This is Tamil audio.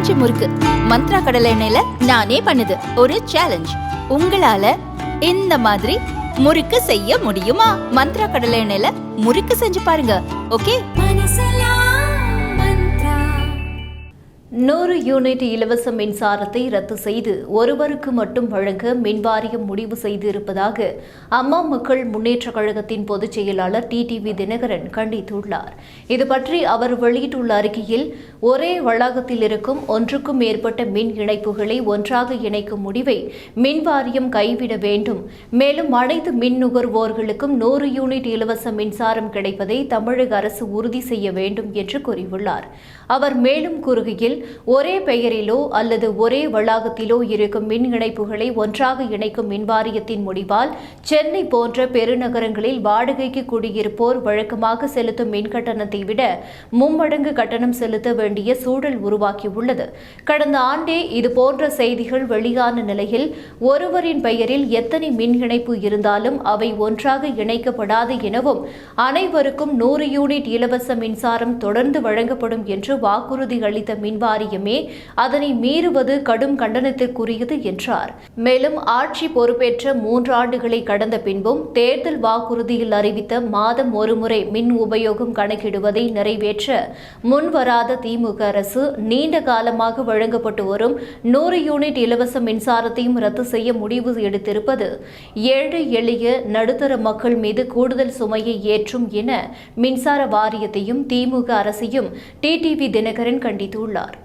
ஆச்சி முறுக்கு மந்த்ரா கடலை எண்ணெயில நானே பண்ணுது ஒரு சேலஞ்ச். உங்களால இந்த மாதிரி முறுக்கு செய்ய முடியுமா? மந்த்ரா கடலை எண்ணெயில முறுக்கு செஞ்சு பாருங்க. ஓகே. 100 யூனிட் இலவச மின்சாரத்தை ரத்து செய்து ஒருவருக்கு மட்டும் வழங்க மின்வாரியம் முடிவு செய்திருப்பதாக அம்மா மக்கள் முன்னேற்ற கழகத்தின் பொதுச் செயலாளர் டிடிவி தினகரன் கண்டித்துள்ளார். இதுபற்றி அவர் வெளியிட்டுள்ள அறிக்கையில், ஒரே வளாகத்தில் இருக்கும் ஒன்றுக்கும் மேற்பட்ட மின் இணைப்புகளை ஒன்றாக இணைக்கும் முடிவை மின்வாரியம் கைவிட வேண்டும். மேலும் அனைத்து மின் நுகர்வோர்களுக்கும் 100 யூனிட் இலவச மின்சாரம் கிடைப்பதை தமிழக அரசு உறுதி செய்ய வேண்டும் என்று கூறியுள்ளார். அவர் மேலும் கூறுகையில், ஒரே பெயரிலோ அல்லது ஒரே வளாகத்திலோ இருக்கும் மின் இணைப்புகளை ஒன்றாக இணைக்கும் மின்வாரியத்தின் முடிவால் சென்னை போன்ற பெருநகரங்களில் வாடகைக்கு குடியிருப்போர் வழக்கமாக செலுத்தும் மின் கட்டணத்தை விட மும்மடங்கு கட்டணம் செலுத்த வேண்டிய சூழல் உருவாக்கியுள்ளது. கடந்த ஆண்டே இதுபோன்ற செய்திகள் வெளியான நிலையில், ஒருவரின் பெயரில் எத்தனை மின் இணைப்பு இருந்தாலும் அவை ஒன்றாக இணைக்கப்படாது எனவும், அனைவருக்கும் 100 யூனிட் இலவச மின்சாரம் தொடர்ந்து வழங்கப்படும் என்று வாக்குறுதி அளித்த மின்வாரியமே அதனை மீறுவது கடும் கண்டனத்திற்குரியது என்றார். மேலும் ஆட்சி பொறுப்பேற்ற 3 ஆண்டுகளை கடந்த பின்பும் தேர்தல் வாக்குறுதியில் அறிவித்த மாதம் ஒருமுறை மின் உபயோகம் கணக்கிடுவதை நிறைவேற்ற முன்வராத திமுக அரசு நீண்ட காலமாக வழங்கப்பட்டு வரும் 100 யூனிட் இலவச மின்சாரத்தையும் ரத்து செய்ய முடிவு எடுத்திருப்பது ஏழை எளிய நடுத்தர மக்கள் மீது கூடுதல் சுமையை ஏற்றும் என மின்சார வாரியத்தையும் திமுக அரசையும் டிடிவி தினகரன் கண்டித்துள்ளார்.